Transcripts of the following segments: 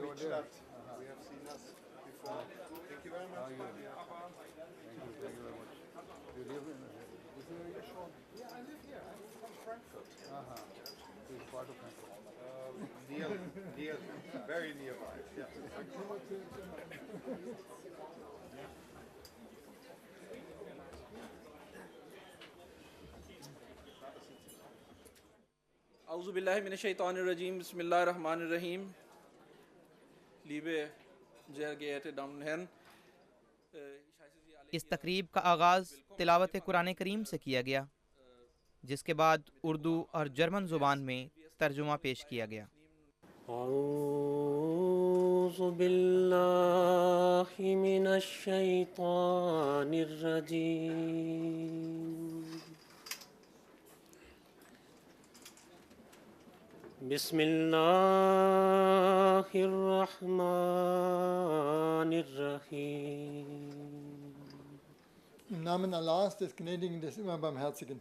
Your left. We have seen us before. Thank you very much. Thank you. Thank you very much. You live in this is where you're from? Yeah, I live here. I'm from Frankfurt. This part of Frankfurt. Near, very nearby. Yeah. اعوذ باللہ من الشیطان الرجیم بسم اللہ الرحمن الرحیم liebe sehr geehrte Damen und Herren اس تقریب کا آغاز تلاوت قرآن کریم سے کیا گیا، جس کے بعد اردو اور جرمن زبان میں ترجمہ پیش کیا گیا۔ اعوذ باللہ من الشیطان الرجیم بسم اللہ الرحمن الرحیم Im Namen Allahs, des Gnädigen, des immer Barmherzigen.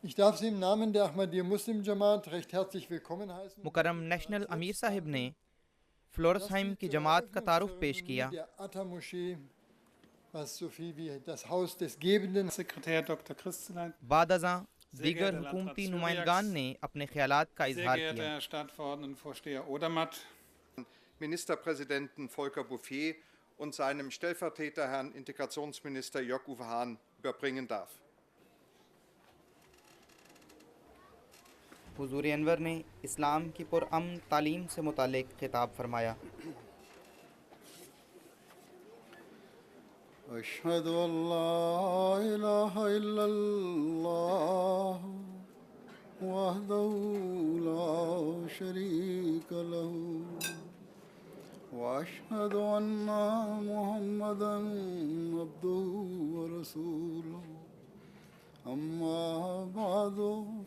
Ich darf Sie im Namen der Ahmadiyya Muslim Jamaat recht herzlich willkommen heißen. مکرم نیشنل امیر صاحب نے فلورسہائم کی جماعت کا تعارف پیش کیا۔ Der Atta-Moschee, was so viel wie das Haus des Gebenden. Sekretär Dr. Christelein, بعد ازاں دیگر حکومتی نمائندگان نے اپنے خیالات کا sehr اظہار geehrter کیا۔ Herr Stadtverordnetenvorsteher Odermatt, Ministerpräsidenten Volker Bouffier und seinem Stellvertreter Herrn Integrationsminister Jörg-Uwe Hahn überbringen darf. حضور انور نے اسلام کی پرامن تعلیم سے متعلق خطاب فرمایا۔ أشهد أن لا إله إلا الله وحده لا شريك له وأشهد أن محمدا عبده ورسوله أما بعد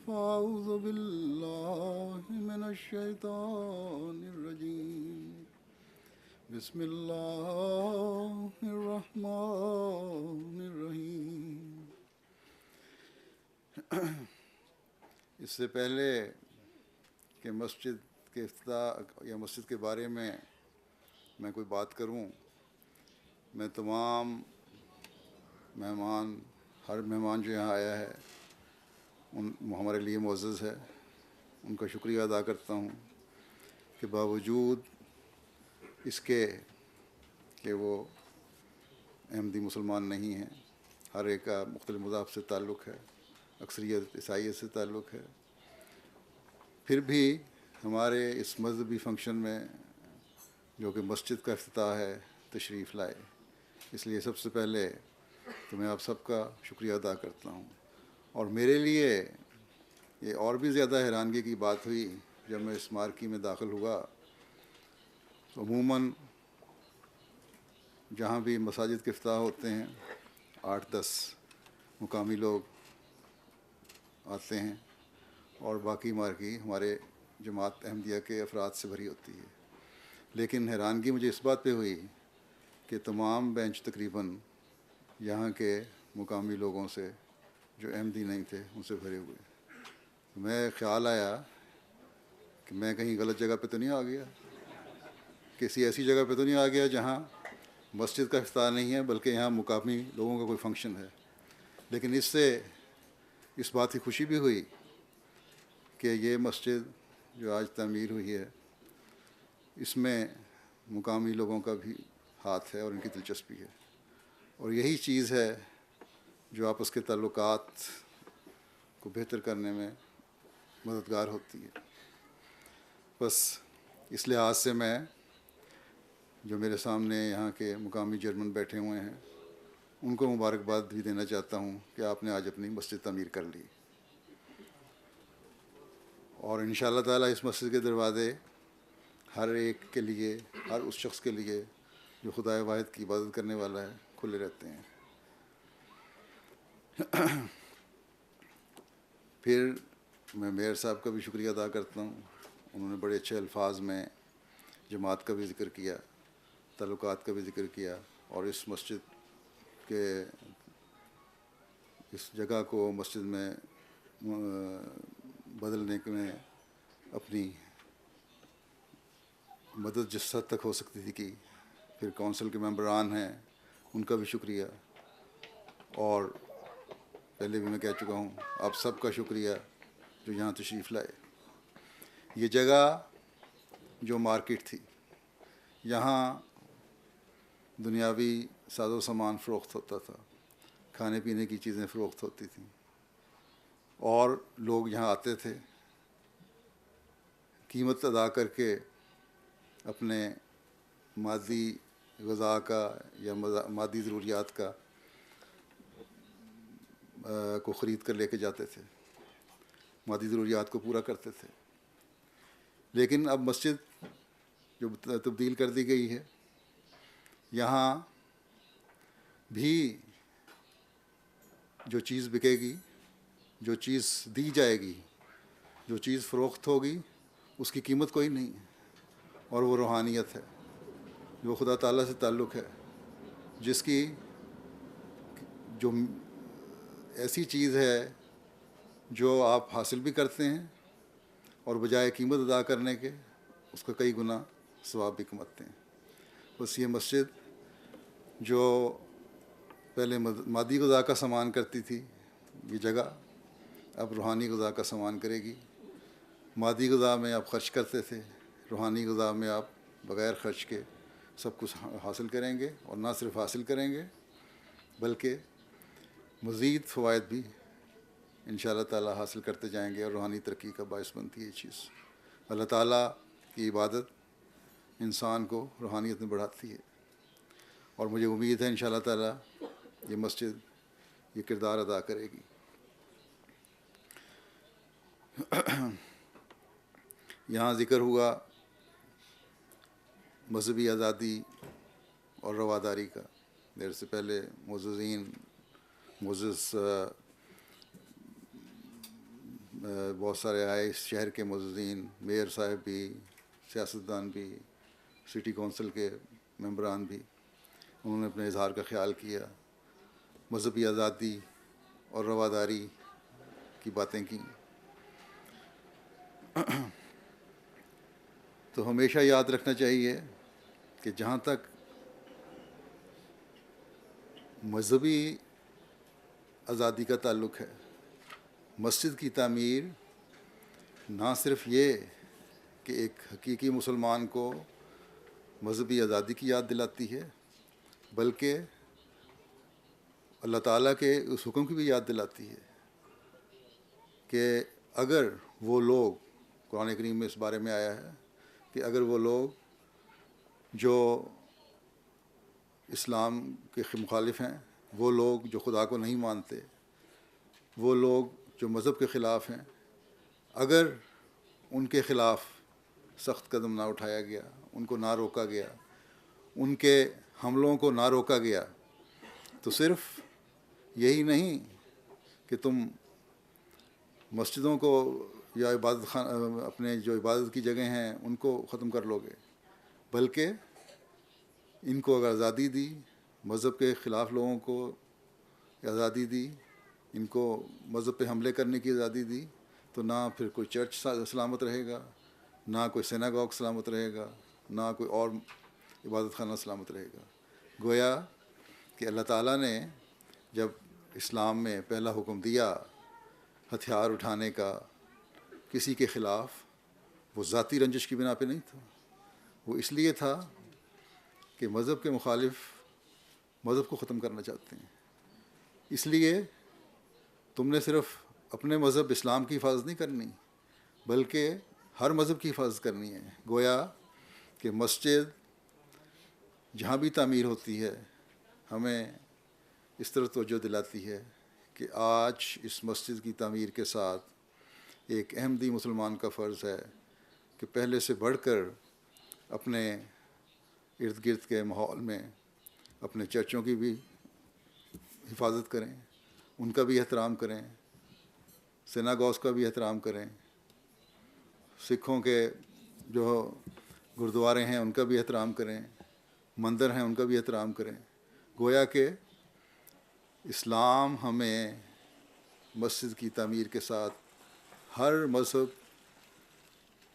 فأعوذ بالله من الشيطان الرجيم بسم اللہ الرحمن الرحیم۔ اس سے پہلے کہ مسجد کے افتتاح یا مسجد کے بارے میں کوئی بات کروں، میں تمام ہر مہمان جو یہاں آیا ہے ہمارے لیے معزز ہے، ان کا شکریہ ادا کرتا ہوں کہ باوجود اس کے کہ وہ احمدی مسلمان نہیں ہیں، ہر ایک کا مختلف مذاہب سے تعلق ہے، اکثریت عیسائیت سے تعلق ہے، پھر بھی ہمارے اس مذہبی فنکشن میں جو کہ مسجد کا افتتاح ہے تشریف لائے۔ اس لیے سب سے پہلے تو میں آپ سب کا شکریہ ادا کرتا ہوں، اور میرے لیے یہ اور بھی زیادہ حیرانگی کی بات ہوئی جب میں اس مارکی میں داخل ہوا۔ عموماً جہاں بھی مساجد کے افتتاح ہوتے ہیں 8-10 مقامی لوگ آتے ہیں اور باقی مارکی ہمارے جماعت احمدیہ کے افراد سے بھری ہوتی ہے، لیکن حیرانگی مجھے اس بات پہ ہوئی کہ تمام بینچ تقریباً یہاں کے مقامی لوگوں سے جو احمدی نہیں تھے ان سے بھرے ہوئے۔ میں خیال آیا کہ میں کہیں غلط جگہ پہ تو نہیں آ گیا، کسی ایسی جگہ پہ تو نہیں آ گیا جہاں مسجد کا افتتاح نہیں ہے بلکہ یہاں مقامی لوگوں کا کوئی فنکشن ہے۔ لیکن اس سے اس بات کی خوشی بھی ہوئی کہ یہ مسجد جو آج تعمیر ہوئی ہے اس میں مقامی لوگوں کا بھی ہاتھ ہے اور ان کی دلچسپی ہے، اور یہی چیز ہے جو آپس کے تعلقات کو بہتر کرنے میں مددگار ہوتی ہے۔ بس اس لحاظ سے میں جو میرے سامنے یہاں کے مقامی جرمن بیٹھے ہوئے ہیں ان کو مبارکباد بھی دینا چاہتا ہوں کہ آپ نے آج اپنی مسجد تعمیر کر لی، اور انشاءاللہ تعالیٰ اس مسجد کے دروازے ہر ایک کے لیے، ہر اس شخص کے لیے جو خدائے واحد کی عبادت کرنے والا ہے کھلے رہتے ہیں۔ پھر میں میئر صاحب کا بھی شکریہ ادا کرتا ہوں، انہوں نے بڑے اچھے الفاظ میں جماعت کا بھی ذکر کیا، تعلقات کا بھی ذکر کیا، اور اس مسجد کے اس جگہ کو مسجد میں بدلنے میں اپنی مدد جس حد تک ہو سکتی تھی کی، پھر کونسل کے ممبران ہیں ان کا بھی شکریہ، اور پہلے بھی میں کہہ چکا ہوں آپ سب کا شکریہ جو یہاں تشریف لائے۔ یہ جگہ جو مارکیٹ تھی، یہاں دنیاوی ساز و سامان فروخت ہوتا تھا، کھانے پینے کی چیزیں فروخت ہوتی تھیں، اور لوگ یہاں آتے تھے، قیمت ادا کر کے اپنے مادی غذا کا یا مادی ضروریات کا کو خرید کر لے کے جاتے تھے، مادی ضروریات کو پورا کرتے تھے۔ لیکن اب مسجد جو تبدیل کر دی گئی ہے، یہاں بھی جو چیز بکے گی، جو چیز دی جائے گی، جو چیز فروخت ہوگی، اس کی قیمت کوئی نہیں ہے، اور وہ روحانیت ہے جو خدا تعالیٰ سے تعلق ہے، جس کی جو ایسی چیز ہے جو آپ حاصل بھی کرتے ہیں اور بجائے قیمت ادا کرنے کے اس کا کئی گنا ثواب بھی کماتے ہیں۔ بس یہ مسجد جو پہلے مادی غذا کا سامان کرتی تھی، یہ جگہ اب روحانی غذا کا سامان کرے گی۔ مادی غذا میں آپ خرچ کرتے تھے، روحانی غذا میں آپ بغیر خرچ کے سب کچھ حاصل کریں گے، اور نہ صرف حاصل کریں گے بلکہ مزید فوائد بھی انشاءاللہ تعالیٰ حاصل کرتے جائیں گے، اور روحانی ترقی کا باعث بنتی ہے یہ چیز۔ اللہ تعالیٰ کی عبادت انسان کو روحانیت میں بڑھاتی ہے، اور مجھے امید ہے انشاءاللہ تعالیٰ یہ مسجد یہ کردار ادا کرے گی۔ یہاں ذکر ہوا مذہبی آزادی اور رواداری کا۔ دیر سے پہلے معززین، معزز بہت سارے آئے اس شہر کے معززین، میئر صاحب بھی، سیاستدان بھی، سٹی کونسل کے ممبران بھی، انہوں نے اپنے اظہار کا خیال کیا، مذہبی آزادی اور رواداری کی باتیں کیں۔ تو ہمیشہ یاد رکھنا چاہیے کہ جہاں تک مذہبی آزادی کا تعلق ہے، مسجد کی تعمیر نہ صرف یہ کہ ایک حقیقی مسلمان کو مذہبی آزادی کی یاد دلاتی ہے، بلکہ اللہ تعالیٰ کے اس حکم کی بھی یاد دلاتی ہے کہ اگر وہ لوگ، قرآن کریم میں اس بارے میں آیا ہے کہ اگر وہ لوگ جو اسلام کے مخالف ہیں، وہ لوگ جو خدا کو نہیں مانتے، وہ لوگ جو مذہب کے خلاف ہیں، اگر ان کے خلاف سخت قدم نہ اٹھایا گیا، ان کو نہ روکا گیا، ان کے حملوں کو نہ روکا گیا، تو صرف یہی نہیں کہ تم مسجدوں کو یا عبادت خانہ، اپنے جو عبادت کی جگہیں ہیں ان کو ختم کر لو گے، بلکہ ان کو اگر آزادی دی، مذہب کے خلاف لوگوں کو آزادی دی، ان کو مذہب پہ حملے کرنے کی آزادی دی، تو نہ پھر کوئی چرچ سلامت رہے گا، نہ کوئی سیناگوگ سلامت رہے گا، نہ کوئی اور عبادت خانہ سلامت رہے گا۔ گویا کہ اللہ تعالیٰ نے جب اسلام میں پہلا حکم دیا ہتھیار اٹھانے کا کسی کے خلاف، وہ ذاتی رنجش کی بنا پہ نہیں تھا، وہ اس لیے تھا کہ مذہب کے مخالف مذہب کو ختم کرنا چاہتے ہیں۔ اس لیے تم نے صرف اپنے مذہب اسلام کی حفاظت نہیں کرنی، بلکہ ہر مذہب کی حفاظت کرنی ہے۔ گویا کہ مسجد جہاں بھی تعمیر ہوتی ہے، ہمیں اس طرح توجہ دلاتی ہے کہ آج اس مسجد کی تعمیر کے ساتھ ایک احمدی مسلمان کا فرض ہے کہ پہلے سے بڑھ کر اپنے ارد گرد کے ماحول میں اپنے چرچوں کی بھی حفاظت کریں، ان کا بھی احترام کریں، سیناگوگز کا بھی احترام کریں، سکھوں کے جو گردوارے ہیں ان کا بھی احترام کریں، مندر ہیں ان کا بھی احترام کریں۔ گویا کہ اسلام ہمیں مسجد کی تعمیر کے ساتھ ہر مذہب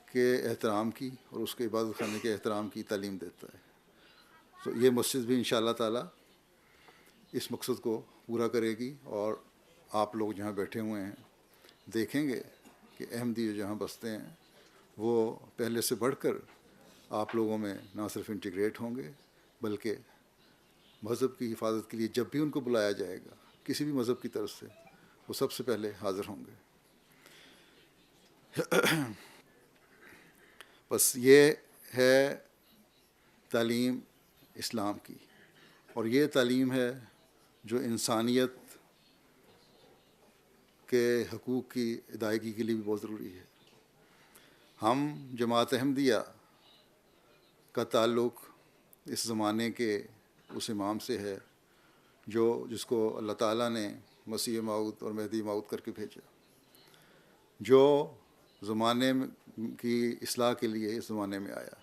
کے احترام کی اور اس کے عبادت خانے کے احترام کی تعلیم دیتا ہے۔ تو یہ مسجد بھی انشاءاللہ تعالی اس مقصد کو پورا کرے گی، اور آپ لوگ جہاں بیٹھے ہوئے ہیں دیکھیں گے کہ احمدی جو جہاں بستے ہیں وہ پہلے سے بڑھ کر آپ لوگوں میں نہ صرف انٹیگریٹ ہوں گے، بلکہ مذہب کی حفاظت کے لیے جب بھی ان کو بلایا جائے گا کسی بھی مذہب کی طرف سے، وہ سب سے پہلے حاضر ہوں گے۔ بس یہ ہے تعلیم اسلام کی، اور یہ تعلیم ہے جو انسانیت کے حقوق کی ادائیگی کے لیے بھی بہت ضروری ہے۔ ہم جماعت احمدیہ کا تعلق اس زمانے کے اس امام سے ہے جس کو اللہ تعالیٰ نے مسیح موعود اور مہدی موعود کر کے بھیجا، جو زمانے کی اصلاح کے لیے اس زمانے میں آیا،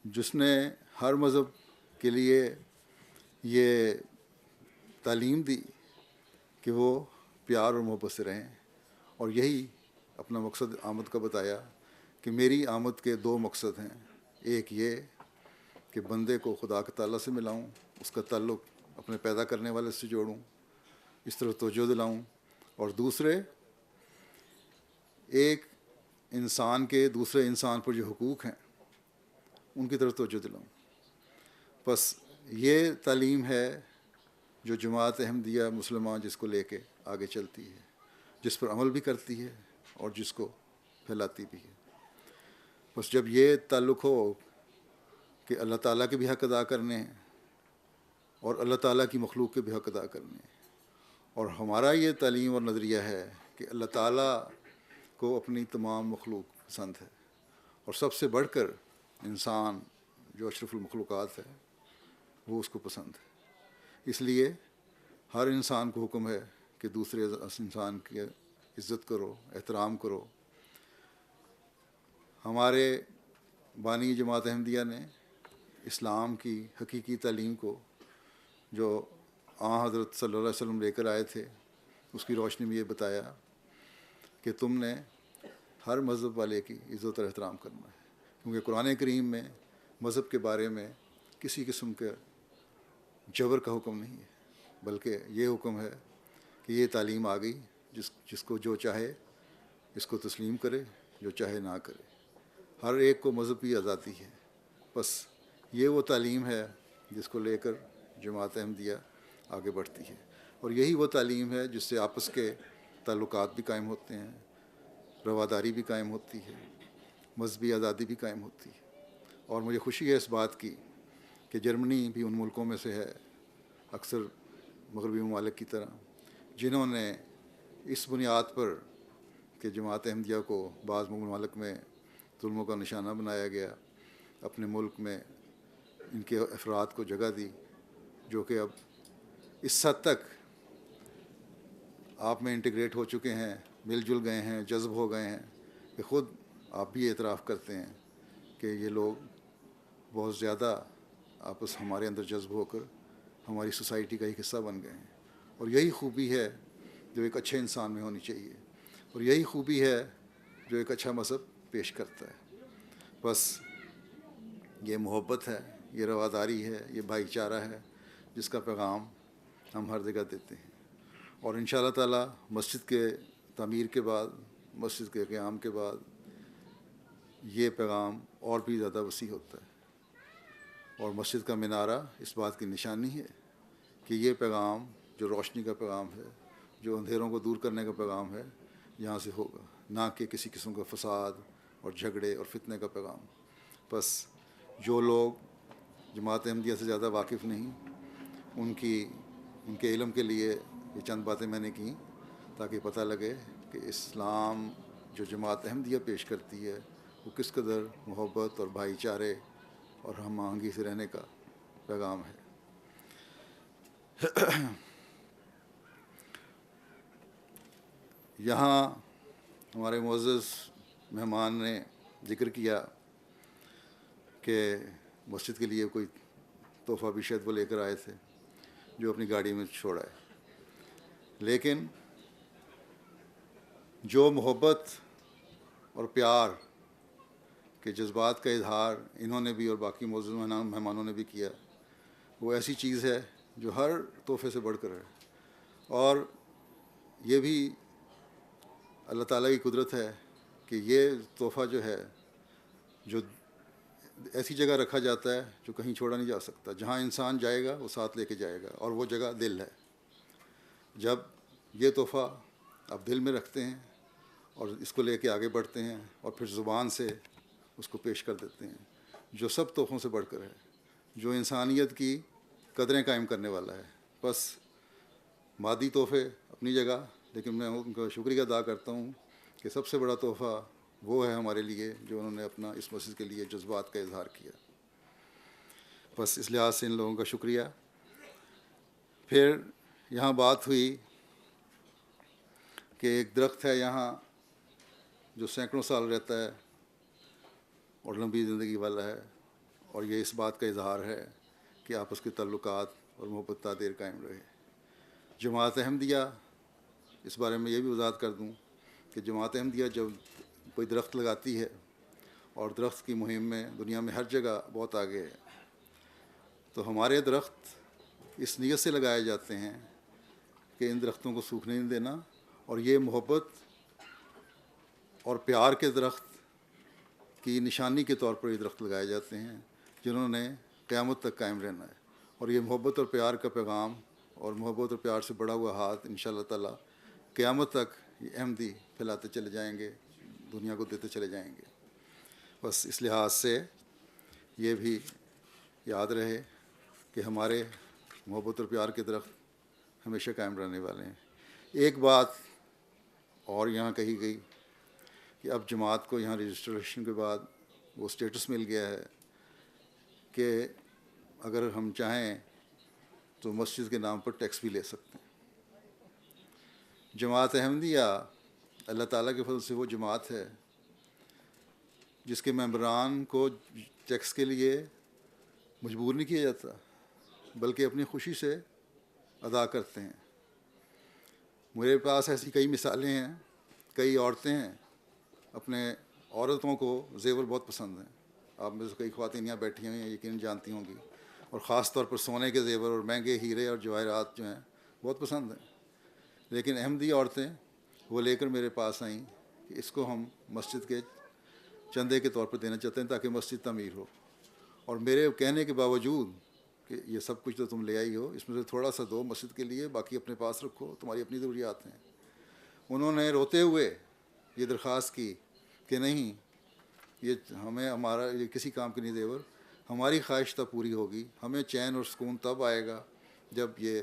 جس نے ہر مذہب کے لیے یہ تعلیم دی کہ وہ پیار اور محبت سے رہیں، اور یہی اپنا مقصد آمد کا بتایا کہ میری آمد کے 2 مقصد ہیں، ایک یہ کہ بندے کو خدا کے تعالیٰ سے ملاؤں، اس کا تعلق اپنے پیدا کرنے والے سے جوڑوں، اس طرف توجہ دلاؤں، اور دوسرے ایک انسان کے دوسرے انسان پر جو حقوق ہیں ان کی طرف توجہ دلاؤں۔ بس یہ تعلیم ہے جو جماعت احمدیہ مسلمان جس کو لے کے آگے چلتی ہے، جس پر عمل بھی کرتی ہے اور جس کو پھیلاتی بھی ہے۔ بس جب یہ تعلق ہو کہ اللہ تعالیٰ کے بھی حق ادا کرنے ہیں اور اللہ تعالیٰ کی مخلوق کے بھی حق ادا کرنے ہیں، اور ہمارا یہ تعلیم اور نظریہ ہے کہ اللہ تعالیٰ کو اپنی تمام مخلوق پسند ہے، اور سب سے بڑھ کر انسان جو اشرف المخلوقات ہے وہ اس کو پسند ہے۔ اس لیے ہر انسان کو حکم ہے کہ دوسرے انسان کی عزت کرو، احترام کرو۔ ہمارے بانی جماعت احمدیہ نے اسلام کی حقیقی تعلیم کو جو حضرت صلی اللہ علیہ وسلم لے کر آئے تھے، اس کی روشنی میں یہ بتایا کہ تم نے ہر مذہب والے کی عزت اور احترام کرنا ہے، کیونکہ قرآن کریم میں مذہب کے بارے میں کسی قسم کے جبر کا حکم نہیں ہے، بلکہ یہ حکم ہے کہ یہ تعلیم آ گئی، جس کو جو چاہے اس کو تسلیم کرے، جو چاہے نہ کرے، ہر ایک کو مذہبی آزادی ہے۔ بس یہ وہ تعلیم ہے جس کو لے کر جماعت احمدیہ آگے بڑھتی ہے، اور یہی وہ تعلیم ہے جس سے آپس کے تعلقات بھی قائم ہوتے ہیں، رواداری بھی قائم ہوتی ہے، مذہبی آزادی بھی قائم ہوتی ہے۔ اور مجھے خوشی ہے اس بات کی کہ جرمنی بھی ان ملکوں میں سے ہے، اکثر مغربی ممالک کی طرح، جنہوں نے اس بنیاد پر کہ جماعت احمدیہ کو بعض ممالک میں ظلموں کا نشانہ بنایا گیا، اپنے ملک میں ان کے افراد کو جگہ دی، جو کہ اب اس حد تک آپ میں انٹیگریٹ ہو چکے ہیں، مل جل گئے ہیں، جذب ہو گئے ہیں کہ خود آپ بھی اعتراف کرتے ہیں کہ یہ لوگ بہت زیادہ آپس ہمارے اندر جذب ہو کر ہماری سوسائٹی کا ایک حصہ بن گئے ہیں۔ اور یہی خوبی ہے جو ایک اچھے انسان میں ہونی چاہیے، اور یہی خوبی ہے جو ایک اچھا مذہب پیش کرتا ہے۔ بس یہ محبت ہے، یہ رواداری ہے، یہ بھائی چارہ ہے جس کا پیغام ہم ہر جگہ دیتے ہیں، اور انشاءاللہ تعالی مسجد کے تعمیر کے بعد، مسجد کے قیام کے بعد یہ پیغام اور بھی زیادہ وسیع ہوتا ہے، اور مسجد کا مینارہ اس بات کی نشانی ہے کہ یہ پیغام جو روشنی کا پیغام ہے، جو اندھیروں کو دور کرنے کا پیغام ہے، یہاں سے ہوگا، نہ کہ کسی قسم کا فساد اور جھگڑے اور فتنے کا پیغام۔ بس جو لوگ جماعت احمدیہ سے زیادہ واقف نہیں، ان کے علم کے لیے یہ چند باتیں میں نے کی تاکہ پتہ لگے کہ اسلام جو جماعت احمدیہ پیش کرتی ہے وہ کس قدر محبت اور بھائی چارے اور ہم آہنگی سے رہنے کا پیغام ہے۔ یہاں ہمارے معزز مہمان نے ذکر کیا کہ مسجد کے لیے کوئی تحفہ بھی شاید وہ لے کر آئے تھے جو اپنی گاڑی میں چھوڑا ہے، لیکن جو محبت اور پیار کہ جذبات کا اظہار انہوں نے بھی اور باقی معزز مہمانوں نے بھی کیا، وہ ایسی چیز ہے جو ہر تحفے سے بڑھ کر ہے، اور یہ بھی اللہ تعالیٰ کی قدرت ہے کہ یہ تحفہ جو ہے جو ایسی جگہ رکھا جاتا ہے جو کہیں چھوڑا نہیں جا سکتا، جہاں انسان جائے گا وہ ساتھ لے کے جائے گا، اور وہ جگہ دل ہے۔ جب یہ تحفہ آپ دل میں رکھتے ہیں اور اس کو لے کے آگے بڑھتے ہیں اور پھر زبان سے اس کو پیش کر دیتے ہیں، جو سب تحفوں سے بڑھ کر ہے، جو انسانیت کی قدریں قائم کرنے والا ہے۔ بس مادی تحفے اپنی جگہ، لیکن میں ان کا شکریہ ادا کرتا ہوں کہ سب سے بڑا تحفہ وہ ہے ہمارے لیے جو انہوں نے اپنا اس مسجد کے لیے جذبات کا اظہار کیا۔ بس اس لحاظ سے ان لوگوں کا شکریہ۔ پھر یہاں بات ہوئی کہ ایک درخت ہے یہاں جو سینکڑوں سال رہتا ہے اور لمبی زندگی والا ہے، اور یہ اس بات کا اظہار ہے کہ آپس کے تعلقات اور محبت تا دیر قائم رہے۔ جماعت احمدیہ، اس بارے میں یہ بھی وضاحت کر دوں کہ جماعت احمدیہ جب کوئی درخت لگاتی ہے، اور درخت کی مہم میں دنیا میں ہر جگہ بہت آگے ہے، تو ہمارے درخت اس نیت سے لگائے جاتے ہیں کہ ان درختوں کو سوکھنے نہیں دینا، اور یہ محبت اور پیار کے درخت کی نشانی کے طور پر یہ درخت لگائے جاتے ہیں جنہوں نے قیامت تک قائم رہنا ہے، اور یہ محبت اور پیار کا پیغام اور محبت اور پیار سے بڑا ہوا ہاتھ انشاءاللہ تعالی قیامت تک یہ احمدی پھیلاتے چلے جائیں گے، دنیا کو دیتے چلے جائیں گے۔ بس اس لحاظ سے یہ بھی یاد رہے کہ ہمارے محبت اور پیار کے درخت ہمیشہ قائم رہنے والے ہیں۔ ایک بات اور یہاں کہی گئی کہ اب جماعت کو یہاں رجسٹریشن کے بعد وہ سٹیٹس مل گیا ہے کہ اگر ہم چاہیں تو مسجد کے نام پر ٹیکس بھی لے سکتے ہیں۔ جماعت احمدیہ اللہ تعالیٰ کے فضل سے وہ جماعت ہے جس کے ممبران کو ٹیکس کے لیے مجبور نہیں کیا جاتا، بلکہ اپنی خوشی سے ادا کرتے ہیں۔ میرے پاس ایسی کئی مثالیں ہیں، کئی عورتیں ہیں، اپنے عورتوں کو زیور بہت پسند ہیں، آپ میں سے کئی خواتین یہاں بیٹھی ہوئی ہیں، یقیناً جانتی ہوں گی، اور خاص طور پر سونے کے زیور اور مہنگے ہیرے اور جواہرات جو ہیں بہت پسند ہیں، لیکن احمدی عورتیں وہ لے کر میرے پاس آئیں کہ اس کو ہم مسجد کے چندے کے طور پر دینا چاہتے ہیں تاکہ مسجد تعمیر ہو، اور میرے کہنے کے باوجود کہ یہ سب کچھ تو تم لے آئی ہو، اس میں سے تھوڑا سا دو مسجد کے لیے، باقی اپنے پاس رکھو، تمہاری اپنی ضروریات ہیں۔ انہوں نے روتے ہوئے یہ درخواست کی کہ نہیں، یہ ہمیں ہمارا یہ کسی کام کی نہیں زیور، ہماری خواہش تب پوری ہوگی، ہمیں چین اور سکون تب آئے گا جب یہ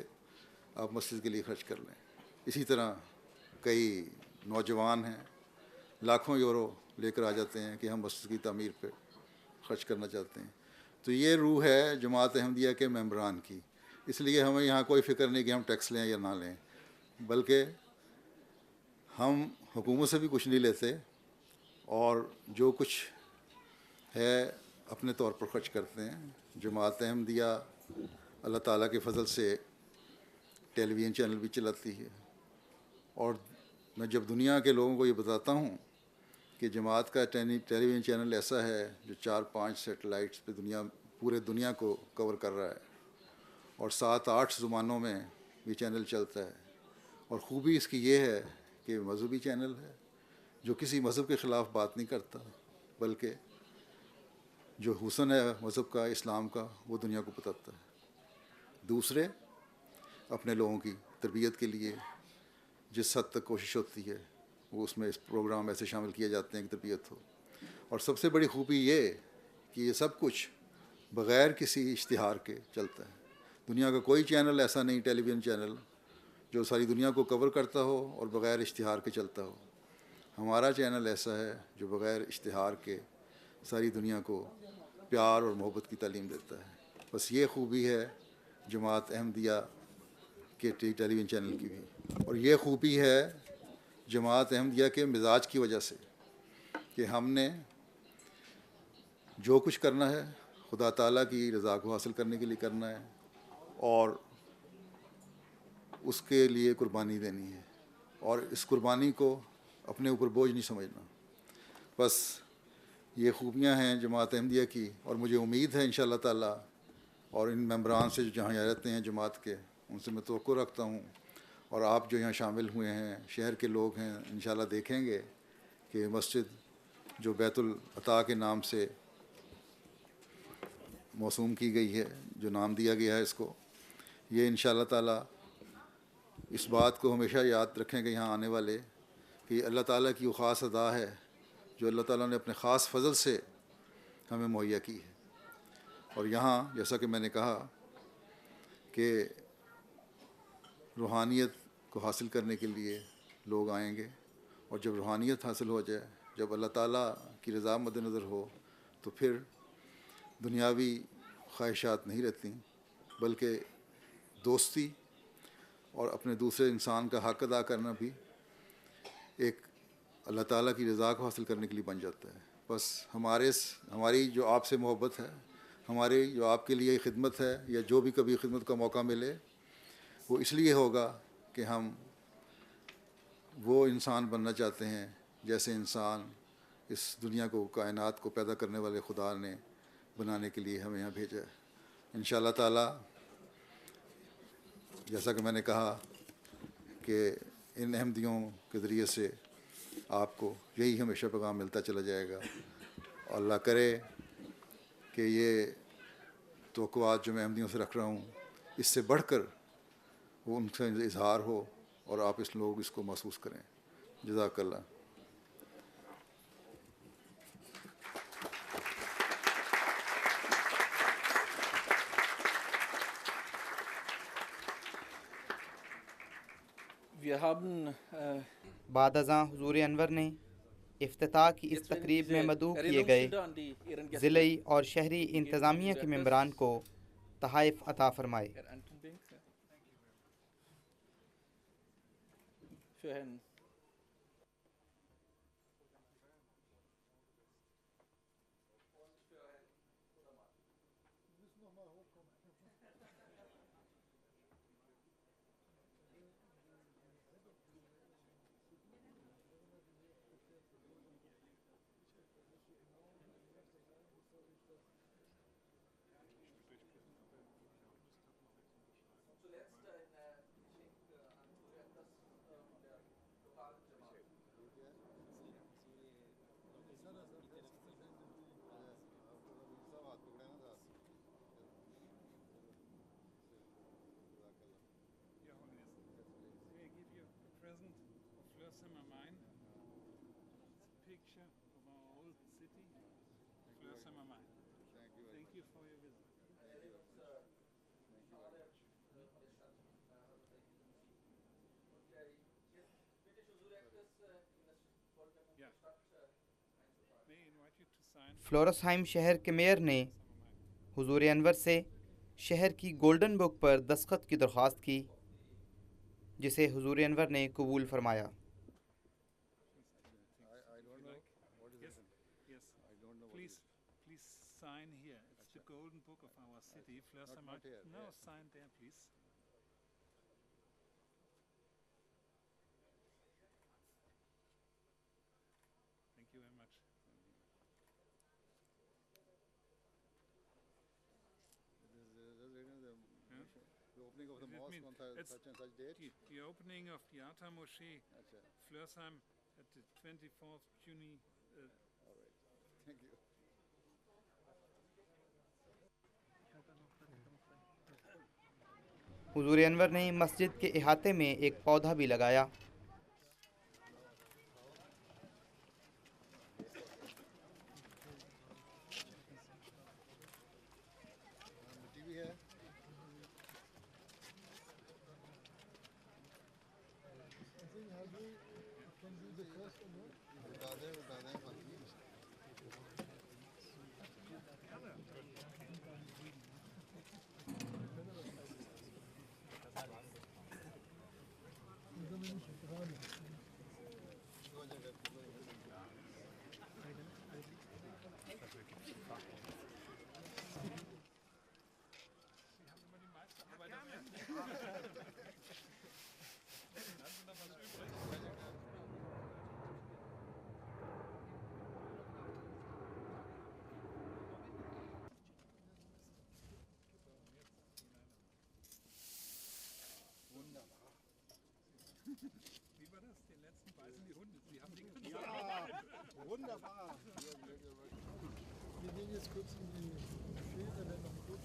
آپ مسجد کے لیے خرچ کر لیں۔ اسی طرح کئی نوجوان ہیں، لاکھوں یورو لے کر آ جاتے ہیں کہ ہم مسجد کی تعمیر پہ خرچ کرنا چاہتے ہیں۔ تو یہ روح ہے جماعت احمدیہ کے ممبران کی، اس لیے ہمیں یہاں کوئی فکر نہیں کہ ہم ٹیکس لیں یا نہ لیں، بلکہ ہم حکومت سے بھی کچھ نہیں لیتے، اور جو کچھ ہے اپنے طور پر خرچ کرتے ہیں۔ جماعت احمدیہ اللہ تعالیٰ کے فضل سے ٹیلی ویژن چینل بھی چلاتی ہے، اور میں جب دنیا کے لوگوں کو یہ بتاتا ہوں کہ جماعت کا ٹیلی ویژن چینل ایسا ہے جو 4-5 سیٹلائٹس پہ پورے دنیا کو کور کر رہا ہے، اور 7-8 زبانوں میں یہ چینل چلتا ہے، اور خوبی اس کی یہ ہے کہ مذہبی چینل ہے جو کسی مذہب کے خلاف بات نہیں کرتا، بلکہ جو حسن ہے مذہب کا، اسلام کا، وہ دنیا کو بتاتا ہے۔ دوسرے اپنے لوگوں کی تربیت کے لیے جس حد تک کوشش ہوتی ہے وہ اس میں اس پروگرام ایسے شامل کیے جاتے ہیں کہ تربیت ہو، اور سب سے بڑی خوبی یہ کہ یہ سب کچھ بغیر کسی اشتہار کے چلتا ہے۔ دنیا کا کوئی چینل ایسا نہیں، ٹیلی ویژن چینل، جو ساری دنیا کو کور کرتا ہو اور بغیر اشتہار کے چلتا ہو۔ ہمارا چینل ایسا ہے جو بغیر اشتہار کے ساری دنیا کو پیار اور محبت کی تعلیم دیتا ہے۔ بس یہ خوبی ہے جماعت احمدیہ کے ٹیلی ویژن چینل کی بھی، اور یہ خوبی ہے جماعت احمدیہ کے مزاج کی وجہ سے کہ ہم نے جو کچھ کرنا ہے خدا تعالیٰ کی رضا کو حاصل کرنے کے لیے کرنا ہے، اور اس کے لیے قربانی دینی ہے، اور اس قربانی کو اپنے اوپر بوجھ نہیں سمجھنا۔ بس یہ خوبیاں ہیں جماعت احمدیہ کی، اور مجھے امید ہے انشاءاللہ تعالیٰ، اور ان ممبران سے جو جہاں یہاں رہتے ہیں جماعت کے، ان سے میں توقع رکھتا ہوں، اور آپ جو یہاں شامل ہوئے ہیں شہر کے لوگ ہیں، انشاءاللہ دیکھیں گے کہ مسجد جو بیت العطا کے نام سے موسوم کی گئی ہے، جو نام دیا گیا ہے اس کو، یہ انشاءاللہ تعالیٰ اس بات کو ہمیشہ یاد رکھیں گے یہاں آنے والے کہ یہ اللہ تعالیٰ کی وہ خاص ادا ہے جو اللہ تعالیٰ نے اپنے خاص فضل سے ہمیں مہیا کی ہے۔ اور یہاں جیسا کہ میں نے کہا کہ روحانیت کو حاصل کرنے کے لیے لوگ آئیں گے، اور جب روحانیت حاصل ہو جائے، جب اللہ تعالیٰ کی رضا مد نظر ہو، تو پھر دنیاوی خواہشات نہیں رہتی، بلکہ دوستی اور اپنے دوسرے انسان کا حق ادا کرنا بھی ایک اللہ تعالیٰ کی رضا کو حاصل کرنے کے لیے بن جاتا ہے۔ بس ہماری جو آپ سے محبت ہے، ہماری جو آپ کے لیے خدمت ہے، یا جو بھی کبھی خدمت کا موقع ملے، وہ اس لیے ہوگا کہ ہم وہ انسان بننا چاہتے ہیں جیسے انسان اس دنیا کو، کائنات کو پیدا کرنے والے خدا نے بنانے کے لیے ہمیں یہاں بھیجا ہے۔ انشاءاللہ تعالیٰ جیسا کہ میں نے کہا کہ ان احمدیوں کے ذریعے سے آپ کو یہی ہمیشہ پیغام ملتا چلا جائے گا، اور اللہ کرے کہ یہ توقعات جو میں احمدیوں سے رکھ رہا ہوں اس سے بڑھ کر وہ ان سے اظہار ہو، اور آپ لوگ اس کو محسوس کریں۔ جزاک اللہ۔ Wir haben بعد ازاں حضور انور نے افتتاح کی اس تقریب میں مدعو کیے گئے ضلعی اور شہری انتظامیہ کے ممبران کو تحائف عطا فرمائے۔ für Herrn May I give you a present of Flörsheim am Main? Picture of our old city, Flörsheim am Main. Thank you for your visit. Yeah. May I invite you to sign فلورسہائم شہر کے mayor نے حضور انور سے شہر کی golden بک پر دستخط کی درخواست کی، جسے حضور انور نے قبول فرمایا۔ Yes. Please sign here. It's the golden book of our city, Flörsheim. Not here, No, yeah. sign there, please. Thank you very much. The opening of the That mosque means on it's such and such date. the opening of the Atta Moschee, Acha. Flörsheim, at the 24th Juni. All right. Thank you. حضور انور نے مسجد کے احاطے میں ایک پودا بھی لگایا۔ مٹی بھی ہے۔ بتا دیں باقی۔ Wie war das? Den letzten beißen die Hunde. Sie haben die ganze Zeit. Wunderbar. Wir gehen jetzt kurz in die Moschee, da werden noch gut.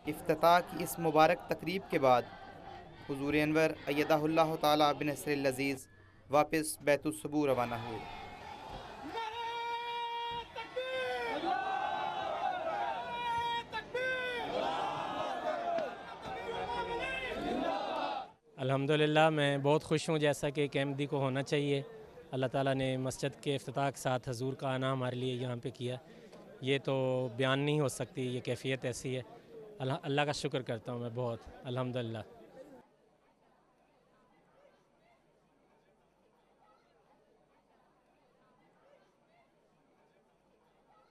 افتتاح کی اس مبارک تقریب کے بعد حضور انور ایدہ اللہ تعالیٰ بنصر العزیز واپس بیت الصبور روانہ ہوئے۔ الحمدللہ میں بہت خوش ہوں، جیسا کہ ایک احمدی کو ہونا چاہیے۔ اللہ تعالیٰ نے مسجد کے افتتاح کے ساتھ حضور کا آنا ہمارے لیے یہاں پہ کیا، یہ تو بیان نہیں ہو سکتی، یہ کیفیت ایسی ہے۔ اللہ کا شکر کرتا ہوں میں بہت، الحمدللہ۔